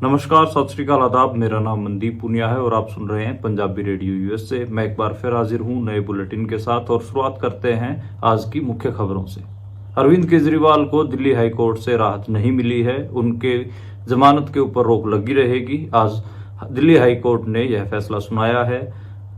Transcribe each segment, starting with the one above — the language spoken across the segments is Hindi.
नमस्कार, सत श्री अकाल, आदाब। मेरा नाम मनदीप पुनिया है और आप सुन रहे हैं पंजाबी रेडियो यूएस से। मैं एक बार फिर हाजिर हूं नए बुलेटिन के साथ और शुरुआत करते हैं आज की मुख्य खबरों से। अरविंद केजरीवाल को दिल्ली हाई कोर्ट से राहत नहीं मिली है, उनके जमानत के ऊपर रोक लगी रहेगी। आज दिल्ली हाई कोर्ट ने यह फैसला सुनाया है।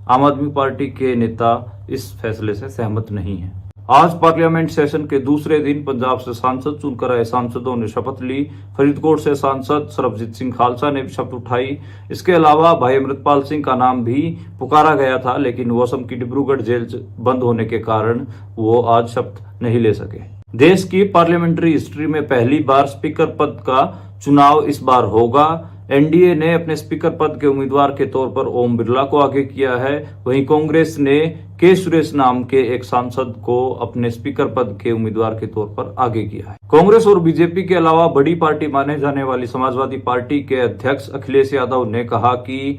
आम आदमी पार्टी के नेता इस फैसले से सहमत नहीं है। आज पार्लियामेंट सेशन के दूसरे दिन पंजाब से सांसद चुनकर आए सांसदों ने शपथ ली। फरीदकोट से सांसद सरबजीत सिंह खालसा ने भी शपथ उठाई। इसके अलावा भाई अमृतपाल सिंह का नाम भी पुकारा गया था, लेकिन वो असम की डिब्रूगढ़ जेल बंद होने के कारण वो आज शपथ नहीं ले सके। देश की पार्लियामेंट्री हिस्ट्री में पहली बार स्पीकर पद का चुनाव इस बार होगा। एनडीए ने अपने स्पीकर पद के उम्मीदवार के तौर पर ओम बिरला को आगे किया है। वहीं कांग्रेस ने के सुरेश नाम के एक सांसद को अपने स्पीकर पद के उम्मीदवार के तौर पर आगे किया है। कांग्रेस और बीजेपी के अलावा बड़ी पार्टी माने जाने वाली समाजवादी पार्टी के अध्यक्ष अखिलेश यादव ने कहा कि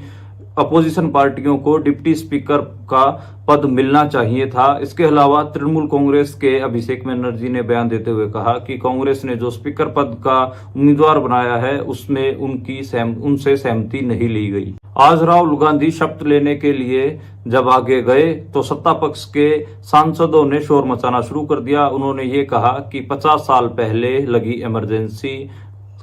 अपोजिशन पार्टियों को डिप्टी स्पीकर का पद मिलना चाहिए था। इसके अलावा तृणमूल कांग्रेस के अभिषेक बनर्जी ने बयान देते हुए कहा कि कांग्रेस ने जो स्पीकर पद का उम्मीदवार बनाया है उसमें उनसे सहमति नहीं ली गई। आज राहुल गांधी शपथ लेने के लिए जब आगे गए तो सत्ता पक्ष के सांसदों ने शोर मचाना शुरू कर दिया। उन्होंने ये कहा कि 50 साल पहले लगी इमरजेंसी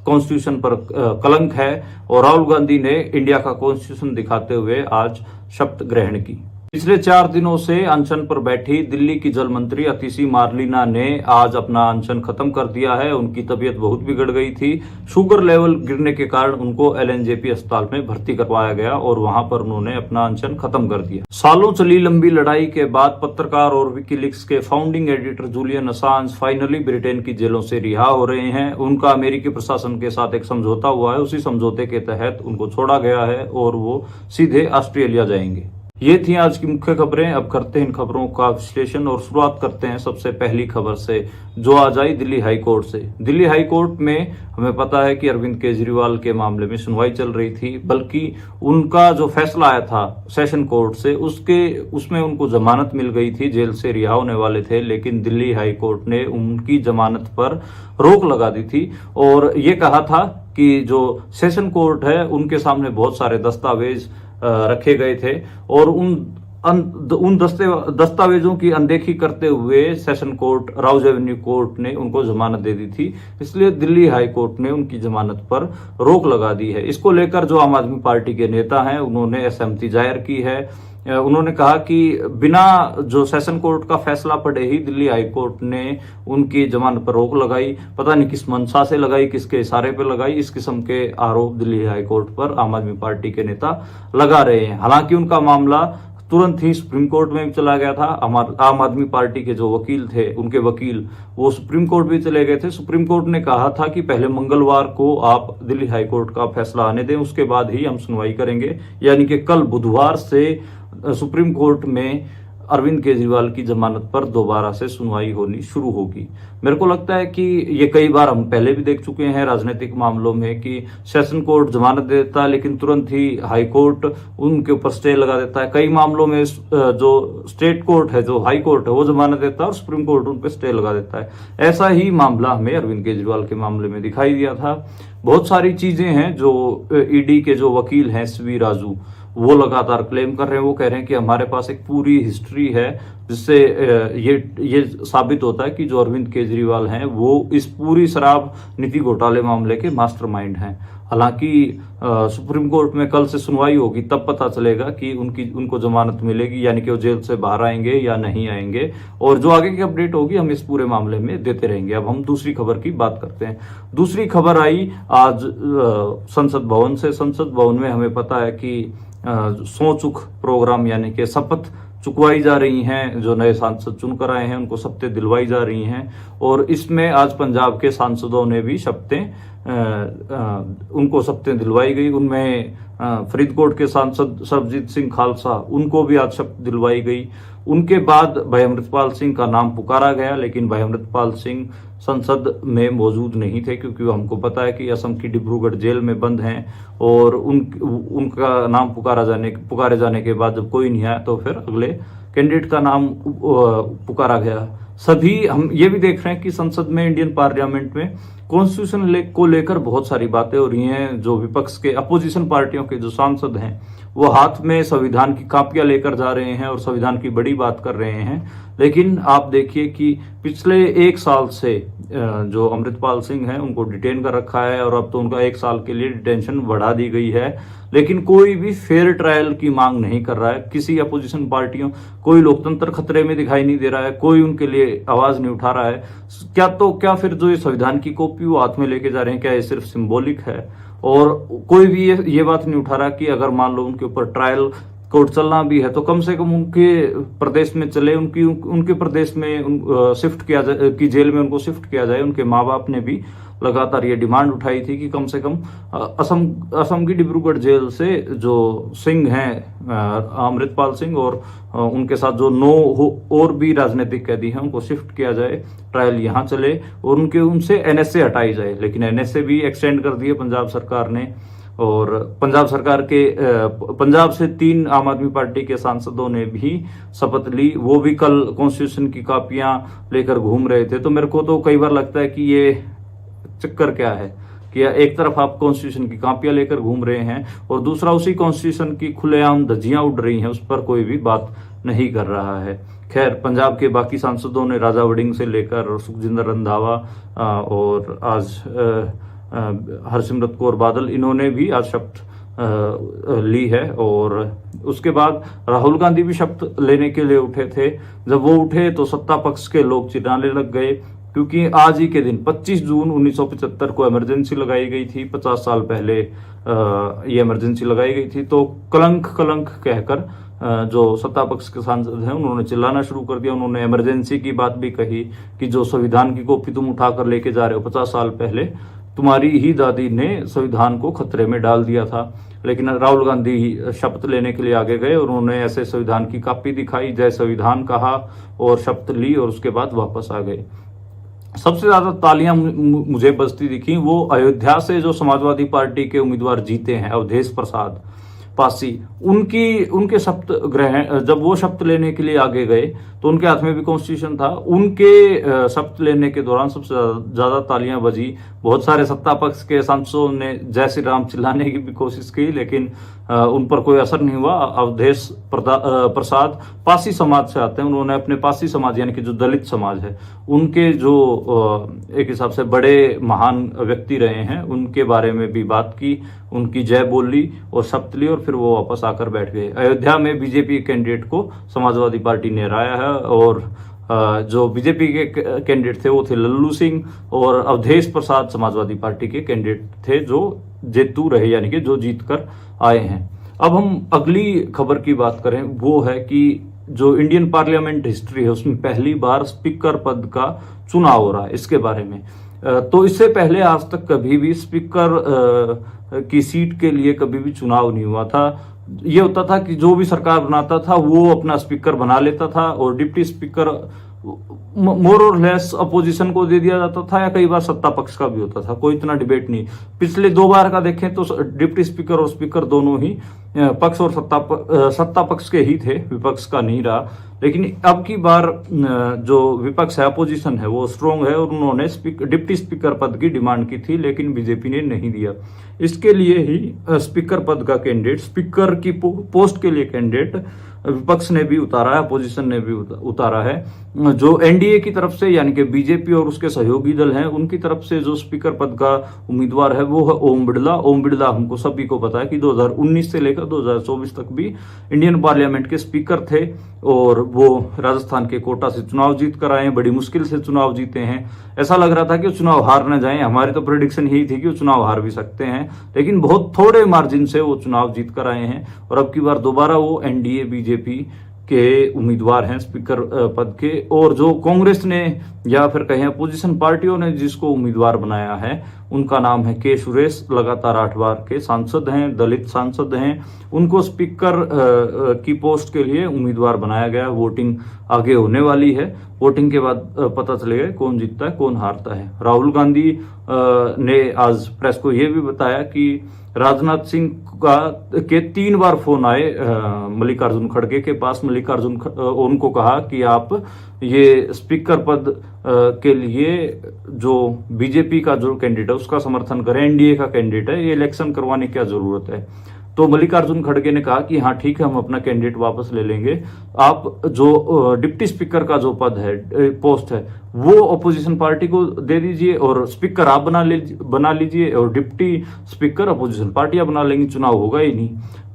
कॉन्स्टिट्यूशन पर कलंक है और राहुल गांधी ने इंडिया का कॉन्स्टिट्यूशन दिखाते हुए आज शपथ ग्रहण की। पिछले 4 दिनों से अनशन पर बैठी दिल्ली की जल मंत्री अतिशी मार्लिना ने आज अपना अनशन खत्म कर दिया है। उनकी तबीयत बहुत बिगड़ गई थी। शुगर लेवल गिरने के कारण उनको एलएनजेपी अस्पताल में भर्ती करवाया गया और वहां पर उन्होंने अपना अनशन खत्म कर दिया। सालों चली लंबी लड़ाई के बाद पत्रकार और विकीलीक्स के founding editor Julian Assange finally Britain की जेलों से रिहा हो रहे हैं। उनका अमेरिकी प्रशासन के साथ एक समझौता हुआ है, उसी समझौते के तहत उनको छोड़ा गया है और वो सीधे ऑस्ट्रेलिया जाएंगे। ये थी आज की मुख्य खबरें। अब करते हैं इन खबरों का विश्लेषण और शुरुआत करते हैं सबसे पहली खबर से, जो आज आई दिल्ली हाई कोर्ट से। दिल्ली हाई कोर्ट में हमें पता है कि अरविंद केजरीवाल के मामले में सुनवाई चल रही थी, बल्कि उनका जो फैसला आया था सेशन कोर्ट से उसमें उनको जमानत मिल गई थी, जेल से रिहा होने वाले थे, लेकिन दिल्ली हाई कोर्ट ने उनकी जमानत पर रोक लगा दी थी और ये कहा था कि जो सेशन कोर्ट है उनके सामने बहुत सारे दस्तावेज रखे गए थे और उन दस्तावेजों की अनदेखी करते हुए session court Rouse Avenue court ने उनको जमानत दे दी थी। इसलिए दिल्ली हाई कोर्ट ने उनकी जमानत पर रोक लगा दी है। इसको लेकर जो आम आदमी पार्टी के नेता हैं उन्होंने असहमति जाहिर की है। उन्होंने कहा कि बिना जो सेशन कोर्ट का फैसला पड़े ही दिल्ली हाई कोर्ट ने उनकी जमानत पर रोक लगाई। पता नहीं किस मंशा से लगाई, किसके इशारे पर लगाई। इस किस्म के आरोप दिल्ली हाई कोर्ट पर आम आदमी पार्टी के नेता लगा रहे हैं। हालांकि उनका मामला तुरंत ही सुप्रीम कोर्ट में भी चला गया था। आम आदमी पार्टी के जो वकील थे, उनके वकील वो सुप्रीम कोर्ट भी चले गए थे। सुप्रीम कोर्ट ने कहा था कि पहले मंगलवार को आप दिल्ली हाई कोर्ट का फैसला आने दें, उसके बाद ही हम सुनवाई करेंगे। यानी कि कल बुधवार से सुप्रीम कोर्ट में अरविंद केजरीवाल की जमानत पर दोबारा से सुनवाई होनी शुरू होगी। मेरे को लगता है कि ये कई बार हम पहले भी देख चुके हैं राजनीतिक मामलों में कि सेशन कोर्ट जमानत देता है लेकिन तुरंत ही हाई कोर्ट उनके ऊपर स्टे लगा देता है। कई मामलों में जो स्टेट कोर्ट है, जो हाई कोर्ट है, वो जमानत देता है और सुप्रीम कोर्ट उन पर स्टे लगा देता है। ऐसा ही मामला हमें अरविंद केजरीवाल के मामले में दिखाई दिया था। बहुत सारी चीजें हैं जो ईडी के जो वकील हैं SV राजू, वो लगातार क्लेम कर रहे हैं। वो कह रहे हैं कि हमारे पास एक पूरी हिस्ट्री है जिससे ये साबित होता है कि जो अरविंद केजरीवाल हैं वो इस पूरी शराब नीति घोटाले मामले के मास्टरमाइंड हैं। हालांकि सुप्रीम कोर्ट में कल से सुनवाई होगी, तब पता चलेगा कि उनको जमानत मिलेगी, यानी कि वो जेल से बाहर आएंगे या नहीं आएंगे। और जो आगे की अपडेट होगी हम इस पूरे मामले में देते रहेंगे। अब हम दूसरी खबर की बात करते हैं। दूसरी खबर आई आज संसद भवन से। संसद भवन में हमें पता है कि सौ चुक प्रोग्राम यानी कि शपथ चुकवाई जा रही हैं। जो नए सांसद चुनकर आए हैं उनको शपथें दिलवाई जा रही हैं और इसमें आज पंजाब के सांसदों ने भी उनको शपथें दिलवाई गई। उनमें फरीदकोट के सांसद सरबजीत सिंह खालसा, उनको भी आज शपथ दिलवाई गई। उनके बाद भाई अमृतपाल सिंह का नाम पुकारा गया, लेकिन भाई अमृतपाल सिंह संसद में मौजूद नहीं थे क्योंकि हमको पता है कि असम की डिब्रूगढ़ जेल में बंद हैं और उनका नाम पुकारे जाने के बाद जब कोई नहीं आया तो फिर अगले कैंडिडेट का नाम पुकारा गया। सभी हम ये भी देख रहे हैं कि संसद में, इंडियन पार्लियामेंट में कॉन्स्टिट्यूशन को लेकर बहुत सारी बातें हो रही हैं। जो विपक्ष के अपोजिशन पार्टियों के जो सांसद हैं वो हाथ में संविधान की कापियां लेकर जा रहे हैं और संविधान की बड़ी बात कर रहे हैं। लेकिन आप देखिए कि पिछले 1 साल से जो अमृतपाल सिंह हैं उनको डिटेन कर रखा है और अब तो उनका 1 साल के लिए डिटेंशन बढ़ा दी गई है, लेकिन कोई भी फेयर ट्रायल की मांग नहीं कर रहा है। किसी अपोजिशन पार्टियों, कोई लोकतंत्र खतरे में दिखाई नहीं दे रहा है, कोई उनके लिए आवाज नहीं उठा रहा है। क्या फिर जो ये संविधान की कॉपी वो हाथ में लेके जा रहे हैं, क्या ये सिर्फ सिंबॉलिक है? और कोई भी ये बात नहीं उठा रहा कि अगर मान लो उनके ऊपर ट्रायल कोर्ट चलना भी है तो कम से कम उनके प्रदेश में चले, उनके प्रदेश में शिफ्ट किया जाए, कि जेल में उनको शिफ्ट किया जाए। उनके माँ बाप ने भी लगातार ये डिमांड उठाई थी कि कम से कम असम की डिब्रूगढ़ जेल से जो सिंह हैं, अमृतपाल सिंह और उनके साथ जो 9 और भी राजनीतिक कैदी हैं उनको शिफ्ट किया जाए, ट्रायल यहाँ चले और उनसे एनएसए हटाई जाए। लेकिन एनएसए भी एक्सटेंड कर दिए पंजाब सरकार ने। और पंजाब से 3 आम आदमी पार्टी के सांसदों ने भी शपथ ली, वो भी कल कॉन्स्टिट्यूशन की कापियां लेकर घूम रहे थे। तो मेरे को तो कई बार लगता है कि ये चक्कर क्या है कि एक तरफ आप कॉन्स्टिट्यूशन की कापियां लेकर घूम रहे हैं और दूसरा उसी कॉन्स्टिट्यूशन की खुलेआम धज्जियां उड़ रही हैं, उस पर कोई भी बात नहीं कर रहा है। खैर, पंजाब के बाकी सांसदों ने, राजा वड़िंग से लेकर सुखजिंदर रंधावा और आज हरसिमरत कौर बादल, इन्होंने भी आज शपथ ली है। और उसके बाद राहुल गांधी भी शपथ लेने के लिए उठे थे। जब वो उठे तो सत्ता पक्ष के लोग चिल्लाने लग गए, क्योंकि आज ही के दिन 25 जून 1975 को इमरजेंसी लगाई गई थी। 50 साल पहले ये इमरजेंसी लगाई गई थी। तो कलंक कहकर जो सत्ता पक्ष के सांसद हैं उन्होंने चिल्लाना शुरू कर दिया। उन्होंने इमरजेंसी की बात भी कही कि जो संविधान की कॉपी तुम उठाकर लेके जा रहे हो, 50 साल पहले तुम्हारी ही दादी ने संविधान को खतरे में डाल दिया था। लेकिन राहुल गांधी शपथ लेने के लिए आगे गए और उन्होंने ऐसे संविधान की कॉपी दिखाई, जय संविधान कहा और शपथ ली और उसके बाद वापस आ गए। सबसे ज्यादा तालियां मुझे बजती दिखी वो अयोध्या से जो समाजवादी पार्टी के उम्मीदवार जीते हैं, अवधेश प्रसाद पासी, उनके शपथ ग्रहण, जब वो शपथ लेने के लिए आगे गए तो उनके हाथ में भी कॉन्स्टिट्यूशन था। उनके शपथ लेने के दौरान सबसे ज्यादा तालियां बजी। बहुत सारे सत्ता पक्ष के सांसदों ने जय श्री राम चिल्लाने की भी कोशिश की, लेकिन उन पर कोई असर नहीं हुआ। अवधेश प्रसाद पासी समाज से आते हैं। उन्होंने अपने पासी समाज यानी कि जो दलित समाज है उनके जो एक हिसाब से बड़े महान व्यक्ति रहे हैं उनके बारे में भी बात की, उनकी जय बोल ली और शपथ ली और फिर वो वापस आकर बैठ गए। अयोध्या में बीजेपी कैंडिडेट को समाजवादी पार्टी ने हराया है और जो बीजेपी के कैंडिडेट थे वो थे लल्लू सिंह और अवधेश प्रसाद समाजवादी पार्टी के कैंडिडेट थे जो जेतू रहे, यानी कि जो जीत कर आए हैं। अब हम अगली खबर की बात करें, वो है कि जो इंडियन पार्लियामेंट हिस्ट्री है उसमें पहली बार स्पीकर पद का चुनाव हो रहा है। इसके बारे में तो इससे पहले आज तक कभी भी स्पीकर की सीट के लिए कभी भी चुनाव नहीं हुआ था। ये होता था कि जो भी सरकार बनाता था वो अपना स्पीकर बना लेता था और डिप्टी स्पीकर मोर और लेस अपोजिशन को दे दिया जाता था या कई बार सत्ता पक्ष का भी होता था, कोई इतना डिबेट नहीं। पिछले 2 बार का देखें तो डिप्टी स्पीकर और स्पीकर दोनों ही पक्ष और सत्ता पक्ष के ही थे, विपक्ष का नहीं रहा। लेकिन अब की बार जो विपक्ष है, अपोजिशन है, वो स्ट्रोंग है और उन्होंने डिप्टी स्पीकर पद की डिमांड की थी, लेकिन बीजेपी ने नहीं दिया। इसके लिए ही स्पीकर पद का कैंडिडेट, स्पीकर की पोस्ट के लिए कैंडिडेट विपक्ष ने भी उतारा है, अपोजिशन ने भी उतारा है। जो एनडीए की तरफ से यानी कि बीजेपी और उसके सहयोगी दल हैं उनकी तरफ से जो स्पीकर पद का उम्मीदवार है वो है ओम बिड़ला। ओम बिड़ला हमको सभी को पता है कि 2019 से लेकर 2024 तक भी इंडियन पार्लियामेंट के स्पीकर थे और वो राजस्थान के कोटा से चुनाव जीत कर आए हैं, बड़ी मुश्किल से चुनाव जीते हैं। ऐसा लग रहा था कि चुनाव हार न जाएं, हमारी तो प्रेडिक्शन यही थी कि वो चुनाव हार भी सकते हैं, लेकिन बहुत थोड़े मार्जिन से वो चुनाव जीत कर आए हैं और अब की बार दोबारा वो एनडीए बीजेपी के उम्मीदवार हैं स्पीकर पद के। और जो कांग्रेस ने या फिर कहें अपोजिशन पार्टियों ने जिसको उम्मीदवार बनाया है उनका नाम है के सुरेश, लगातार 8 बार के सांसद हैं, दलित सांसद हैं। उनको स्पीकर की पोस्ट के लिए उम्मीदवार बनाया गया। वोटिंग आगे होने वाली है, वोटिंग के बाद पता चलेगा कौन जीतता है कौन हारता है। राहुल गांधी ने आज प्रेस को यह भी बताया कि राजनाथ सिंह के 3 बार फोन आए मल्लिकार्जुन खड़गे के पास। मल्लिकार्जुन उनको कहा कि आप ये स्पीकर पद के लिए जो बीजेपी का जो कैंडिडेट है उसका समर्थन करें, एनडीए का कैंडिडेट है, ये इलेक्शन करवाने की क्या जरूरत है। तो मल्लिकार्जुन खड़गे ने कहा कि हाँ ठीक है, हम अपना कैंडिडेट वापस ले लेंगे, आप जो डिप्टी स्पीकर का जो पद है, पोस्ट है, वो अपोजिशन पार्टी को दे दीजिए और स्पीकर आप बना लीजिए और डिप्टी स्पीकर अपोजिशन पार्टियां बना लेंगी, चुनाव होगा ही नहीं।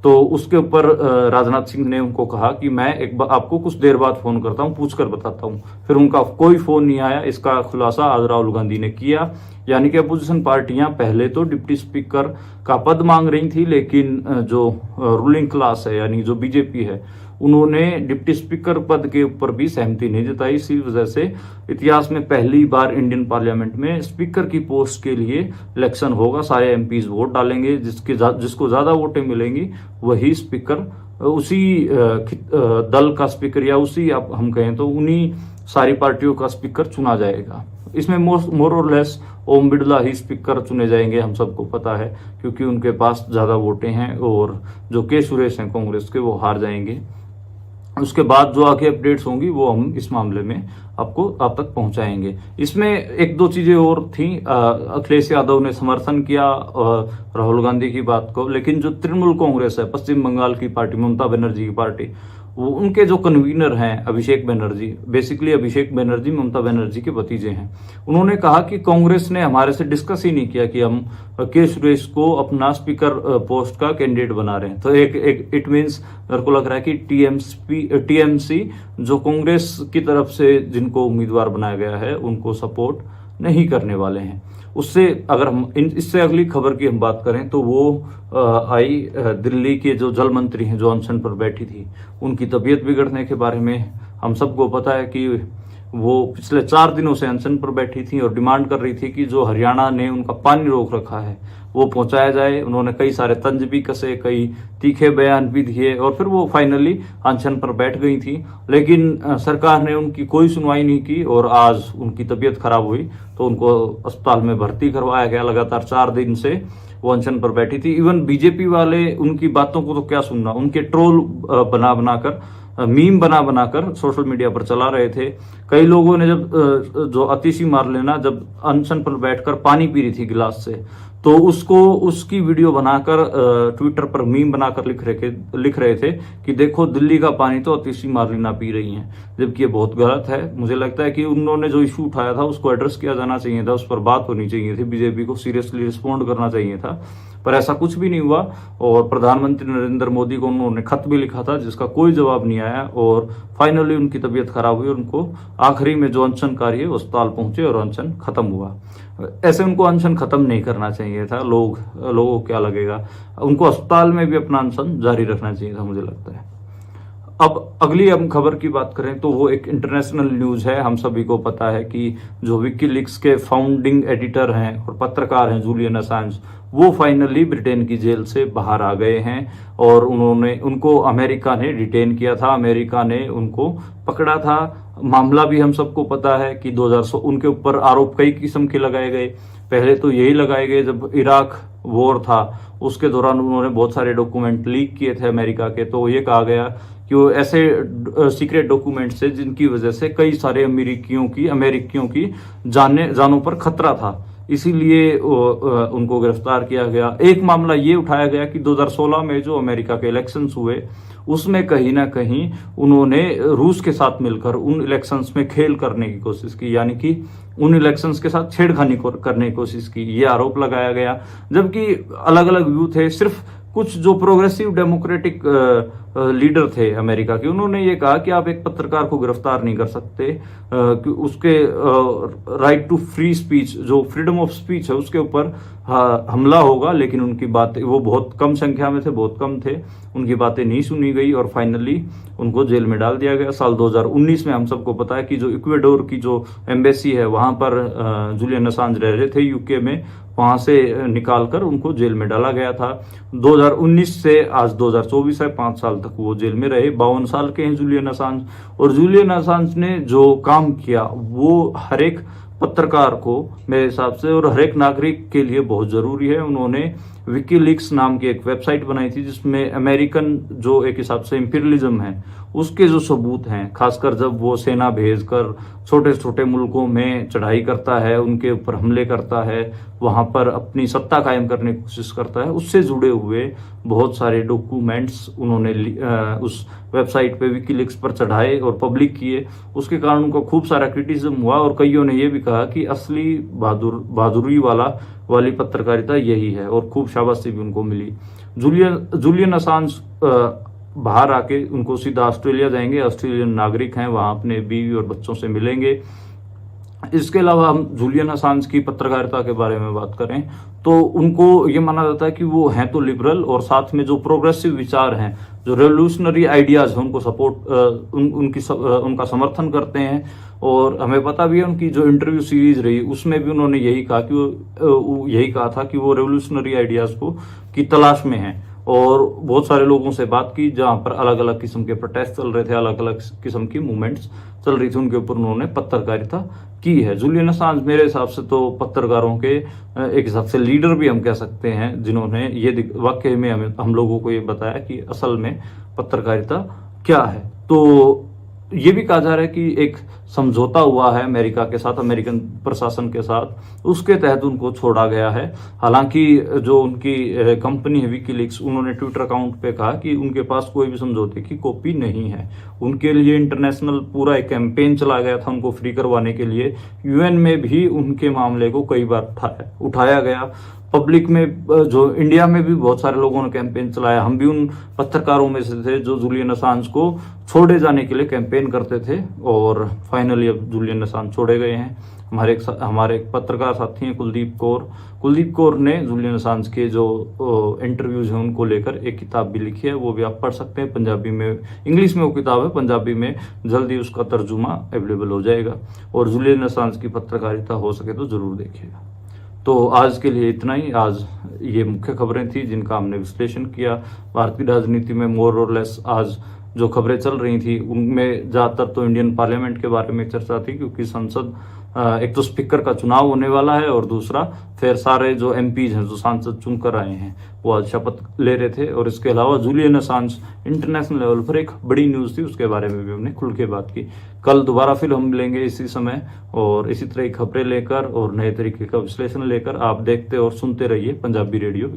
तो उसके ऊपर राजनाथ सिंह ने उनको कहा कि मैं एक बार आपको कुछ देर बाद फोन करता हूं, पूछकर बताता हूं। फिर उनका कोई फोन नहीं आया। इसका खुलासा आज राहुल गांधी ने किया। यानी कि अपोजिशन पार्टियां पहले तो डिप्टी स्पीकर का पद मांग रही थी, लेकिन जो रूलिंग क्लास है यानी जो बीजेपी है, उन्होंने डिप्टी स्पीकर पद के ऊपर भी सहमति नहीं जताई। इसी वजह से इतिहास में पहली बार इंडियन पार्लियामेंट में स्पीकर की पोस्ट के लिए इलेक्शन होगा। सारे एमपीज वोट डालेंगे, जिसको ज्यादा वोटें मिलेंगी वही स्पीकर, उसी दल का स्पीकर या उसी आप हम कहें तो उन्हीं सारी पार्टियों का स्पीकर चुना जाएगा। इसमें मोर और लेस ओम बिड़ला ही स्पीकर चुने जाएंगे, हम सबको पता है, क्योंकि उनके पास ज्यादा वोटें हैं और जो के सुरेश हैं कांग्रेस के, वो हार जाएंगे। उसके बाद जो आगे अपडेट्स होंगी वो हम इस मामले में आपको आप तक पहुंचाएंगे। इसमें एक दो चीजें और थी। अखिलेश यादव ने समर्थन किया राहुल गांधी की बात को, लेकिन जो तृणमूल कांग्रेस है, पश्चिम बंगाल की पार्टी, ममता बनर्जी की पार्टी, वो उनके जो कन्वीनर हैं अभिषेक बनर्जी, बेसिकली अभिषेक बनर्जी ममता बनर्जी के भतीजे हैं, उन्होंने कहा कि कांग्रेस ने हमारे से डिस्कस ही नहीं किया कि हम के सुरेश को अपना स्पीकर पोस्ट का कैंडिडेट बना रहे हैं। तो एक इट मीन्स मेरे को लग रहा है कि टीएमसी जो कांग्रेस की तरफ से जिनको उम्मीदवार बनाया गया है उनको सपोर्ट नहीं करने वाले हैं। उससे अगर हम इससे अगली खबर की हम बात करें तो वो आई दिल्ली के जो जल मंत्री हैं जो अनशन पर बैठी थी, उनकी तबीयत बिगड़ने के बारे में हम सबको पता है कि वो पिछले 4 दिनों से अनशन पर बैठी थी और डिमांड कर रही थी कि जो हरियाणा ने उनका पानी रोक रखा है वो पहुंचाया जाए। उन्होंने कई सारे तंज भी कसे, कई तीखे बयान भी दिए और फिर वो फाइनली अनशन पर बैठ गई थी, लेकिन सरकार ने उनकी कोई सुनवाई नहीं की और आज उनकी तबीयत खराब हुई तो उनको अस्पताल में भर्ती करवाया गया। लगातार 4 दिन से वो अनशन पर बैठी थी। इवन बीजेपी वाले उनकी बातों को तो क्या सुनना, उनके ट्रोल बनाकर मीम बनाकर सोशल मीडिया पर चला रहे थे। कई लोगों ने जब जो अतिशी मार लेना, जब अनशन पर बैठकर पानी पी रही थी गिलास से, तो उसकी वीडियो बनाकर ट्विटर पर मीम बनाकर लिख रहे थे कि देखो दिल्ली का पानी तो अतिशी मार्लिना पी रही हैं, जबकि ये बहुत गलत है। मुझे लगता है कि उन्होंने जो इशू उठाया था उसको एड्रेस किया जाना चाहिए था, उस पर बात होनी चाहिए थी, बीजेपी को सीरियसली रिस्पॉन्ड करना चाहिए था, पर ऐसा कुछ भी नहीं हुआ। और प्रधानमंत्री नरेंद्र मोदी को उन्होंने खत भी लिखा था जिसका कोई जवाब नहीं आया और फाइनली उनकी तबीयत खराब हुई और उनको आखिरी में जो अनशनकारी है वो अस्पताल पहुंचे और अनशन खत्म हुआ। ऐसे उनको अनशन खत्म नहीं करना चाहिए था। लोगों को क्या लगेगा, उनको अस्पताल में भी अपना अनशन जारी रखना चाहिए था, मुझे लगता है। अब अगली हम खबर की बात करें तो वो एक इंटरनेशनल न्यूज है। हम सभी को पता है कि जो विकीलीक्स के फाउंडिंग एडिटर हैं और पत्रकार हैं जूलियन असांज, वो फाइनली ब्रिटेन की जेल से बाहर आ गए हैं और उनको अमेरिका ने डिटेन किया था, अमेरिका ने उनको पकड़ा था। मामला भी हम सबको पता है कि 2016 उनके ऊपर आरोप कई किस्म के लगाए गए। पहले तो यही लगाए गए जब इराक वॉर था उसके दौरान उन्होंने बहुत सारे डॉक्यूमेंट लीक किए थे अमेरिका के, तो ये कहा गया कि वो ऐसे सीक्रेट डॉक्यूमेंट्स थे जिनकी वजह से कई सारे अमेरिकियों की जानों पर खतरा था, इसीलिए उनको गिरफ्तार किया गया। एक मामला ये उठाया गया कि 2016 में जो अमेरिका के इलेक्शंस हुए उसमें कहीं ना कहीं उन्होंने रूस के साथ मिलकर उन इलेक्शंस में खेल करने की कोशिश की, यानी कि उन इलेक्शंस के साथ छेड़खानी करने की कोशिश की, ये आरोप लगाया गया। जबकि अलग अलग व्यू थे। सिर्फ कुछ जो प्रोग्रेसिव डेमोक्रेटिक लीडर थे अमेरिका के, उन्होंने ये कहा कि आप एक पत्रकार को गिरफ्तार नहीं कर सकते, कि उसके राइट टू फ्री स्पीच, जो फ्रीडम ऑफ स्पीच है, उसके ऊपर हमला होगा। लेकिन उनकी बातें, वो बहुत कम संख्या में थे, बहुत कम थे, उनकी बातें नहीं सुनी गई और फाइनली उनको जेल में डाल दिया गया। साल 2019 में हम सबको पता है कि जो इक्वेडोर की जो एम्बेसी है वहां पर जूलियन असांज रह रहे थे यूके में, वहां से निकालकर उनको जेल में डाला गया था। 2019 से आज 2024 है, 5 साल तक वो जेल में रहे। 52 साल के हैं जूलियन असांज। और जूलियन असांज ने जो काम किया वो हर एक पत्रकार को मेरे हिसाब से और हर एक नागरिक के लिए बहुत जरूरी है। उन्होंने विकीलीक्स नाम की एक वेबसाइट बनाई थी, जिसमें अमेरिकन जो एक हिसाब से इंपीरियलिज्म है उसके जो सबूत हैं, खासकर जब वो सेना भेजकर छोटे छोटे मुल्कों में चढ़ाई करता है, उनके ऊपर हमले करता है, वहां पर अपनी सत्ता कायम करने की कोशिश करता है, उससे जुड़े हुए बहुत सारे डॉक्यूमेंट्स उन्होंने उस वेबसाइट पे विकीलीक्स पर चढ़ाए और पब्लिक किए। उसके कारण उनका खूब सारा क्रिटिसिज्म हुआ और कईयों ने यह भी कहा कि असली बहादुरी वाली पत्रकारिता यही है, और खूब शाबाशी भी उनको मिली। जूलियन असांज बाहर आके उनको सीधा ऑस्ट्रेलिया जाएंगे, ऑस्ट्रेलियन नागरिक हैं, वहां अपने बीवी और बच्चों से मिलेंगे। इसके अलावा हम जूलियन असांज की पत्रकारिता के बारे में बात करें तो उनको ये माना जाता है कि वो हैं तो लिबरल, और साथ में जो प्रोग्रेसिव विचार हैं, जो रेवोल्यूशनरी आइडियाज हैं, उनको सपोर्ट उनका समर्थन करते हैं। और हमें पता भी है उनकी जो इंटरव्यू सीरीज रही उसमें भी उन्होंने यही कहा था कि वो रेवोल्यूशनरी आइडियाज की तलाश में हैं, और बहुत सारे लोगों से बात की जहां पर अलग अलग किस्म के प्रोटेस्ट चल रहे थे, अलग अलग किस्म की मूवमेंट्स चल रही थी, उनके ऊपर उन्होंने पत्रकारिता की है। जूलियन असांज मेरे हिसाब से तो पत्रकारों के एक हिसाब से लीडर भी हम कह सकते हैं, जिन्होंने ये वाकई में हम लोगों को ये बताया कि असल में पत्रकारिता क्या है। तो ये भी कहा जा रहा है कि एक समझौता हुआ है अमेरिका के साथ, अमेरिकन प्रशासन के साथ, उसके तहत उनको छोड़ा गया है। हालांकि जो उनकी कंपनी है विकीलीक्स, उन्होंने ट्विटर अकाउंट पे कहा कि उनके पास कोई भी समझौते की कॉपी नहीं है। उनके लिए इंटरनेशनल पूरा एक कैंपेन चला गया था उनको फ्री करवाने के लिए। यूएन में भी उनके मामले को कई बार उठाया गया। पब्लिक में, जो इंडिया में भी बहुत सारे लोगों ने कैंपेन चलाया। हम भी उन पत्रकारों में से थे जो जूलियन असांज को छोड़े जाने के लिए कैंपेन करते थे, और फाइनली अब जूलियन असांज छोड़े गए हैं। हमारे एक पत्रकार साथी हैं कुलदीप कौर ने जूलियन असांज के जो इंटरव्यूज हैं उनको लेकर एक किताब भी लिखी है, वो भी आप पढ़ सकते हैं। पंजाबी में, इंग्लिश में वो किताब है, पंजाबी में जल्दी उसका तर्जुमा अवेलेबल हो जाएगा। और जूलियन असांज की पत्रकारिता हो सके तो जरूर देखिएगा। तो आज के लिए इतना ही। आज ये मुख्य खबरें थी जिनका हमने विश्लेषण किया। भारतीय राजनीति में मोर और लेस आज जो खबरें चल रही थी उनमें ज्यादातर तो इंडियन पार्लियामेंट के बारे में चर्चा थी, क्योंकि संसद एक तो स्पीकर का चुनाव होने वाला है, और दूसरा फिर सारे जो एमपीज हैं, जो सांसद चुनकर आए हैं, वो आज शपथ ले रहे थे। और इसके अलावा जूलियन असांज इंटरनेशनल लेवल पर एक बड़ी न्यूज थी, उसके बारे में भी हमने खुल के बात की। कल दोबारा फिर हम मिलेंगे इसी समय और इसी तरह की खबरें लेकर और नए तरीके का विश्लेषण लेकर। आप देखते और सुनते रहिए पंजाबी रेडियो